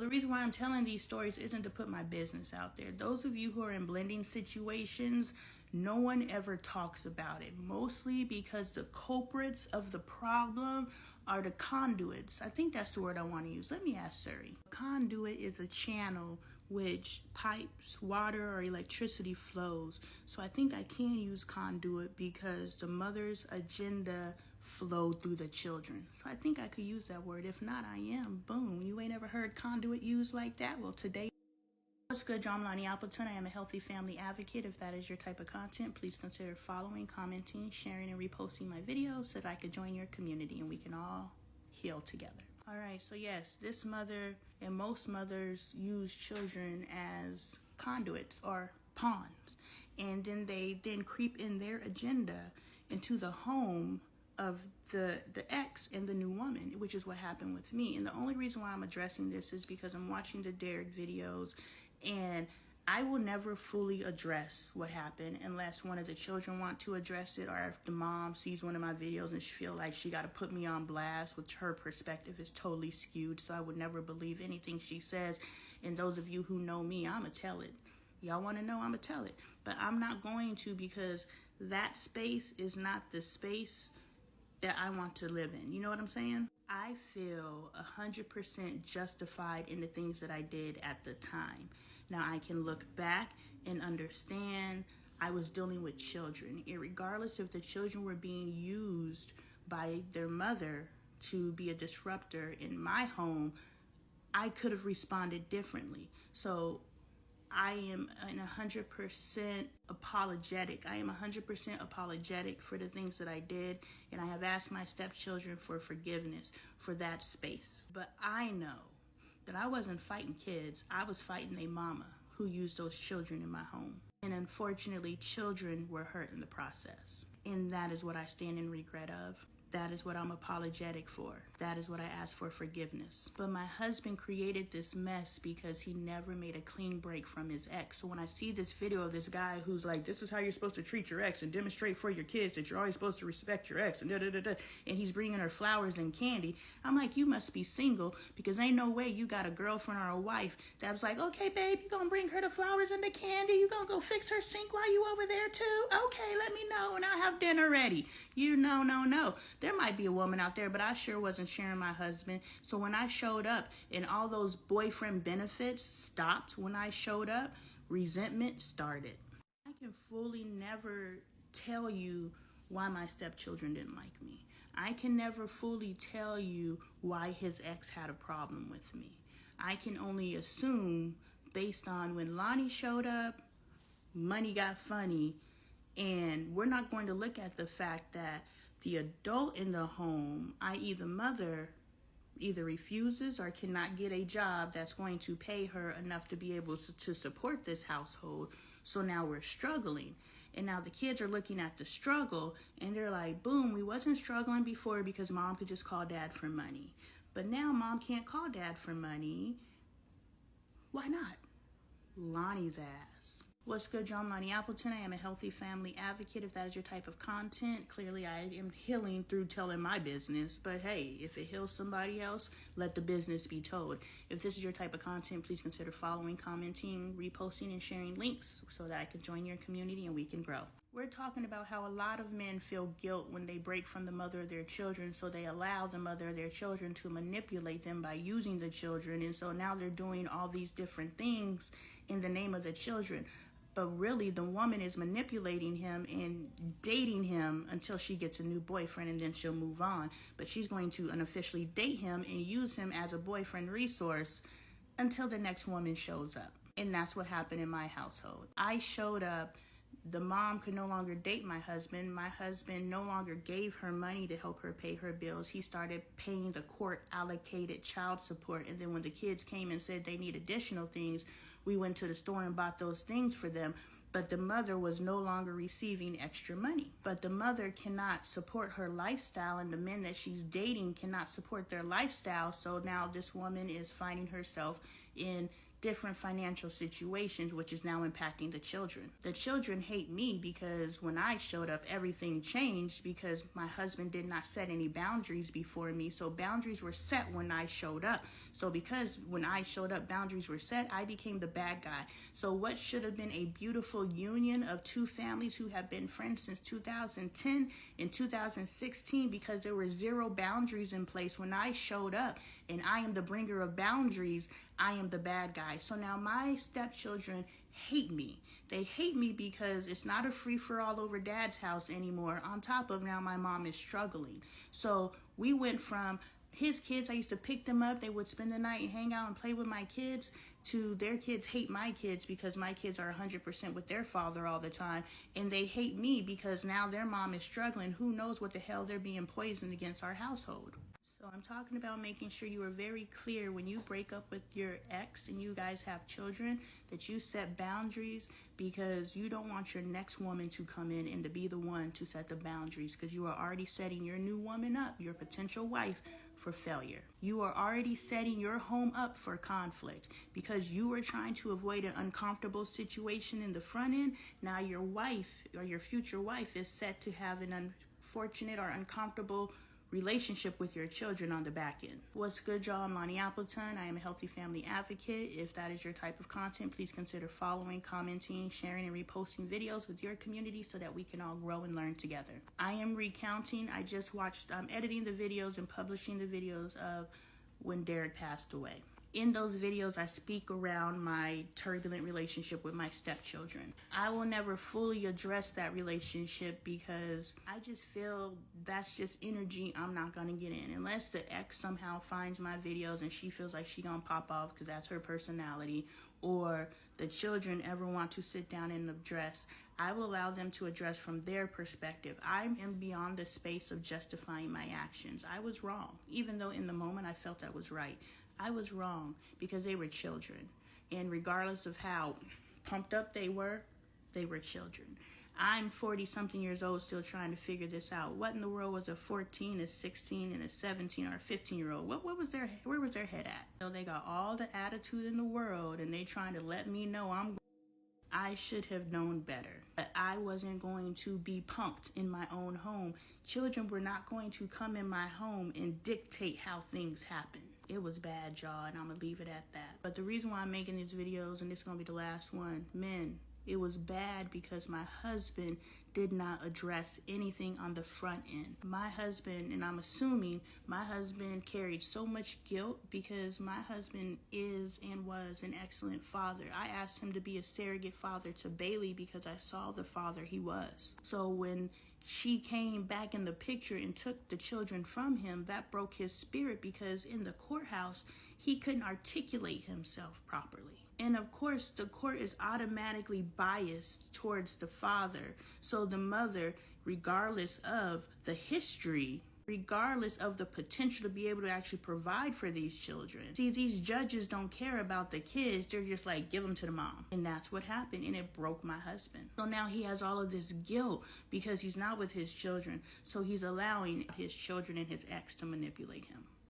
reason why I'm telling these stories isn't to put my business out there. Those of you who are in blending situations, no one ever talks about it, mostly because the culprits of the problem are the conduits. I think that's the word I want to use. Let me ask Siri. Conduit is a channel which pipes water or electricity flows. So I think I can use conduit because the mother's agenda flowed through the children. So I think I could use that word. If not, I am. Boom. You ain't ever heard conduit used like that? Well, today. What's good, John Lonnie Appleton? I am a healthy family advocate. If that is your type of content, please consider following, commenting, sharing, and reposting my videos so that I could join your community and we can all heal together. All right, so yes, this mother and most mothers use children as conduits or pawns, and then they creep in their agenda into the home of the ex and the new woman, which is what happened with me. And the only reason why I'm addressing this is because I'm watching the Derek videos, and I will never fully address what happened unless one of the children want to address it, or if the mom sees one of my videos and she feel like she got to put me on blast, which her perspective is totally skewed. So I would never believe anything she says. And those of you who know me, I'ma tell it. Y'all want to know, I'ma tell it. But I'm not going to, because that space is not the space that I want to live in. You know what I'm saying? I feel 100% justified in the things that I did at the time. Now I can look back and understand I was dealing with children, regardless if the children were being used by their mother to be a disruptor in my home. I could have responded differently. So I am 100% apologetic. I am 100% apologetic for the things that I did, and I have asked my stepchildren for forgiveness for that space. But I know that I wasn't fighting kids. I was fighting a mama who used those children in my home. And unfortunately, children were hurt in the process. And that is what I stand in regret of. That is what I'm apologetic for. That is what I ask for forgiveness. But my husband created this mess because he never made a clean break from his ex. So when I see this video of this guy who's like, this is how you're supposed to treat your ex and demonstrate for your kids that you're always supposed to respect your ex and and he's bringing her flowers and candy, I'm like, you must be single, because ain't no way you got a girlfriend or a wife that was like, okay, babe, you gonna bring her the flowers and the candy? You gonna go fix her sink while you over there too? Okay, let me know and I'll have dinner ready. You know, no. There might be a woman out there, but I sure wasn't sharing my husband. So when I showed up and all those boyfriend benefits stopped, when I showed up, resentment started. I can fully never tell you why my stepchildren didn't like me. I can never fully tell you why his ex had a problem with me. I can only assume based on when Lonnie showed up, money got funny. And we're not going to look at the fact that the adult in the home, i.e. the mother, either refuses or cannot get a job that's going to pay her enough to be able to support this household. So now we're struggling. And now the kids are looking at the struggle and they're like, boom, we wasn't struggling before because mom could just call dad for money. But now mom can't call dad for money. Why not? Lonnie's ass. What's good, John Lonnie Appleton? I am a healthy family advocate. If that is your type of content, clearly I am healing through telling my business. But hey, if it heals somebody else, let the business be told. If this is your type of content, please consider following, commenting, reposting, and sharing links so that I can join your community and we can grow. We're talking about how a lot of men feel guilt when they break from the mother of their children, so they allow the mother of their children to manipulate them by using the children. And so now they're doing all these different things in the name of the children. But really, the woman is manipulating him and dating him until she gets a new boyfriend, and then she'll move on. But she's going to unofficially date him and use him as a boyfriend resource until the next woman shows up. And that's what happened in my household. I showed up. The mom could no longer date my husband. My husband no longer gave her money to help her pay her bills. He started paying the court allocated child support. And then when the kids came and said they need additional things, we went to the store and bought those things for them. But the mother was no longer receiving extra money. But the mother cannot support her lifestyle, and the men that she's dating cannot support their lifestyle. So now this woman is finding herself in different financial situations, which is now impacting the children. The children hate me because when I showed up, everything changed because my husband did not set any boundaries before me. So boundaries were set when I showed up. So because when I showed up, boundaries were set, I became the bad guy. So what should have been a beautiful union of two families who have been friends since 2010 and 2016, because there were zero boundaries in place when I showed up, and I am the bringer of boundaries, I am the bad guy. So now my stepchildren hate me. They hate me because it's not a free-for-all over dad's house anymore. On top of now my mom is struggling. So we went from his kids, I used to pick them up, they would spend the night and hang out and play with my kids, to their kids hate my kids because my kids are 100% with their father all the time, and they hate me because now their mom is struggling. Who knows what the hell they're being poisoned against our household. So I'm talking about making sure you are very clear when you break up with your ex and you guys have children, that you set boundaries, because you don't want your next woman to come in and to be the one to set the boundaries, because you are already setting your new woman up, your potential wife, for failure. You are already setting your home up for conflict because you are trying to avoid an uncomfortable situation in the front end. Now your wife or your future wife is set to have an unfortunate or uncomfortable relationship with your children on the back end. What's good, y'all? I'm Lonnie Appleton. I am a healthy family advocate. If that is your type of content, please consider following, commenting, sharing, and reposting videos with your community so that we can all grow and learn together. I am recounting. I just watched, I'm editing the videos and publishing the videos of when Derek passed away. In those videos, I speak around my turbulent relationship with my stepchildren. I will never fully address that relationship because I just feel that's just energy I'm not gonna get in. Unless the ex somehow finds my videos and she feels like she gonna pop off because that's her personality, or the children ever want to sit down and address, I will allow them to address from their perspective. I am beyond the space of justifying my actions. I was wrong, even though in the moment I felt I was right. I was wrong because they were children. And regardless of how pumped up they were children. I'm 40-something years old still trying to figure this out. What in the world was a 14, a 16, and a 17 or a 15-year-old? Where was their head at? So they got all the attitude in the world and they trying to let me know I should have known better. But I wasn't going to be punked in my own home. Children were not going to come in my home and dictate how things happen. It was bad, y'all, and I'm gonna leave it at that. But the reason why I'm making these videos, and this is gonna be the last one, men, it was bad because my husband did not address anything on the front end. My husband, and I'm assuming my husband carried so much guilt because my husband is and was an excellent father. I asked him to be a surrogate father to Bailey because I saw the father he was. So when she came back in the picture and took the children from him, that broke his spirit because in the courthouse, he couldn't articulate himself properly. And of course, the court is automatically biased towards the father. So the mother, regardless of the history, regardless of the potential to be able to actually provide for these children. See, these judges don't care about the kids. They're just like, give them to the mom. And that's what happened. And it broke my husband. So now he has all of this guilt because he's not with his children. So he's allowing his children and his ex to manipulate him.